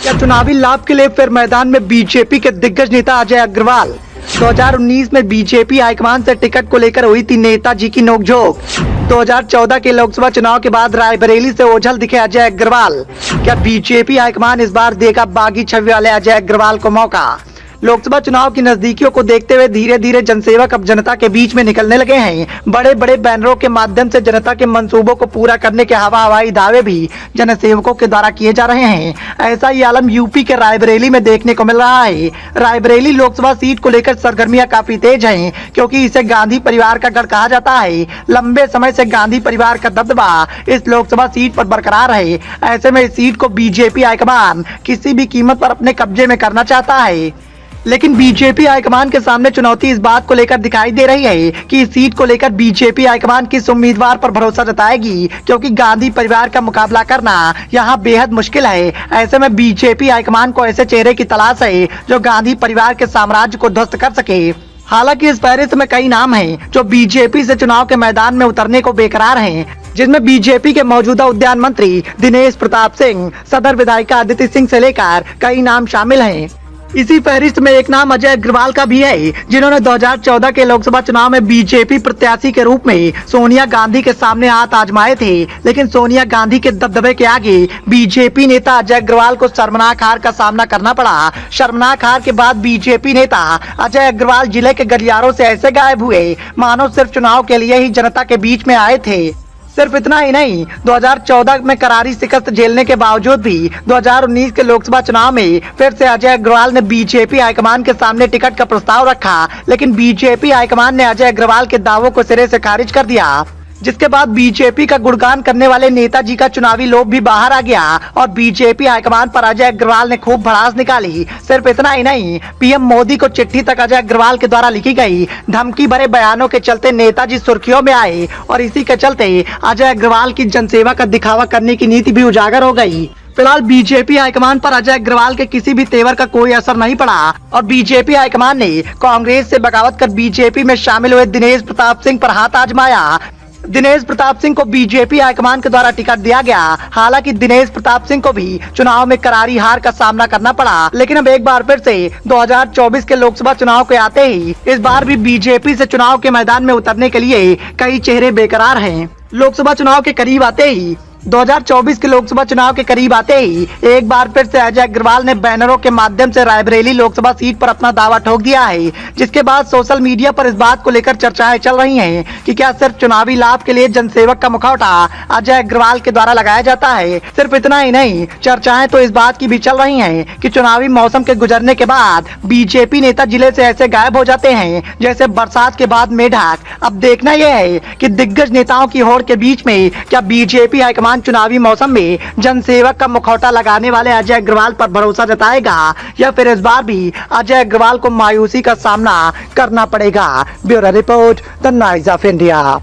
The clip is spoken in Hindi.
क्या चुनावी लाभ के लिए फिर मैदान में बीजेपी के दिग्गज नेता अजय अग्रवाल? 2019 में बीजेपी हाईकमान से टिकट को लेकर हुई थी नेताजी की नोकझोंक। 2014 के लोकसभा चुनाव के बाद रायबरेली से ओझल दिखे अजय अग्रवाल। क्या बीजेपी हाईकमान इस बार देगा बागी छवि वाले अजय अग्रवाल को मौका? लोकसभा चुनाव की नजदीकियों को देखते हुए धीरे धीरे जनसेवक अब जनता के बीच में निकलने लगे हैं। बड़े बड़े बैनरों के माध्यम से जनता के मंसूबों को पूरा करने के हवाई दावे भी जनसेवकों के द्वारा किए जा रहे हैं। ऐसा ही आलम यूपी के रायबरेली में देखने को मिल रहा है। रायबरेली लोकसभा सीट को लेकर सरगर्मियां काफी तेज हैं, क्योंकि इसे गांधी परिवार का गढ़ कहा जाता है। लंबे समय से गांधी परिवार का दबदबा इस लोकसभा सीट पर बरकरार है। ऐसे में इस सीट को बीजेपी हाईकमान किसी भी कीमत पर अपने कब्जे में करना चाहता है। लेकिन बीजेपी हाईकमान के सामने चुनौती इस बात को लेकर दिखाई दे रही है कि इस सीट को लेकर बीजेपी हाईकमान किस उम्मीदवार पर भरोसा जताएगी, क्योंकि गांधी परिवार का मुकाबला करना यहां बेहद मुश्किल है। ऐसे में बीजेपी हाईकमान को ऐसे चेहरे की तलाश है जो गांधी परिवार के साम्राज्य को ध्वस्त कर सके। हालांकि इस फहरिस्त में कई नाम हैं जो बीजेपी से चुनाव के मैदान में उतरने को बेकरार हैं, जिनमें बीजेपी के मौजूदा उद्यान मंत्री दिनेश प्रताप सिंह, सदर विधायिका अदिति सिंह से लेकर कई नाम शामिल हैं। इसी फहरिस्त में एक नाम अजय अग्रवाल का भी है, जिन्होंने 2014 के लोकसभा चुनाव में बीजेपी प्रत्याशी के रूप में सोनिया गांधी के सामने हाथ आजमाए थे। लेकिन सोनिया गांधी के दबदबे के आगे बीजेपी नेता अजय अग्रवाल को शर्मनाक हार का सामना करना पड़ा। शर्मनाक हार के बाद बीजेपी नेता अजय अग्रवाल जिले के गलियारों से ऐसे गायब हुए मानो सिर्फ चुनाव के लिए ही जनता के बीच में आए थे। सिर्फ इतना ही नहीं, 2014 में करारी शिकस्त झेलने के बावजूद भी 2019 के लोकसभा चुनाव में फिर से अजय अग्रवाल ने बीजेपी हाईकमान के सामने टिकट का प्रस्ताव रखा। लेकिन बीजेपी हाईकमान ने अजय अग्रवाल के दावों को सिरे से खारिज कर दिया, जिसके बाद बीजेपी का गुणगान करने वाले नेताजी का चुनावी लोभ भी बाहर आ गया और बीजेपी हाईकमान पर अजय अग्रवाल ने खूब भड़ास निकाली। सिर्फ इतना ही नहीं, पीएम मोदी को चिट्ठी तक अजय अग्रवाल के द्वारा लिखी गई। धमकी भरे बयानों के चलते नेताजी सुर्खियों में आए और इसी के चलते अजय अग्रवाल की जनसेवा का दिखावा करने की नीति भी उजागर हो गई। फिलहाल बीजेपी हाईकमान पर अजय अग्रवाल के किसी भी तेवर का कोई असर नहीं पड़ा और बीजेपी हाईकमान ने कांग्रेस से बगावत कर बीजेपी में शामिल हुए दिनेश प्रताप सिंह पर हाथ आजमाया। दिनेश प्रताप सिंह को बीजेपी हाईकमान के द्वारा टिकट दिया गया। हालांकि दिनेश प्रताप सिंह को भी चुनाव में करारी हार का सामना करना पड़ा। लेकिन अब एक बार फिर से 2024 के लोकसभा चुनाव के आते ही इस बार भी बीजेपी से चुनाव के मैदान में उतरने के लिए कई चेहरे बेकरार हैं। लोकसभा चुनाव के करीब आते ही 2024 के लोकसभा चुनाव के करीब आते ही एक बार फिर से अजय अग्रवाल ने बैनरों के माध्यम से रायबरेली लोकसभा सीट पर अपना दावा ठोक दिया है, जिसके बाद सोशल मीडिया पर इस बात को लेकर चर्चाएं चल रही हैं कि क्या सिर्फ चुनावी लाभ के लिए जनसेवक का मुखौटा अजय अग्रवाल के द्वारा लगाया जाता है। सिर्फ इतना ही नहीं, चर्चाएं तो इस बात की भी चल रही हैं कि चुनावी मौसम के गुजरने के बाद बीजेपी नेता जिले से ऐसे गायब हो जाते हैं जैसे बरसात के बाद मेढक। अब देखना यह है कि दिग्गज नेताओं की होड़ के बीच में क्या बीजेपी हाईकमान चुनावी मौसम में जनसेवक का मुखौटा लगाने वाले अजय अग्रवाल पर भरोसा जताएगा या फिर इस बार भी अजय अग्रवाल को मायूसी का सामना करना पड़ेगा। Bureau report, the noise of India.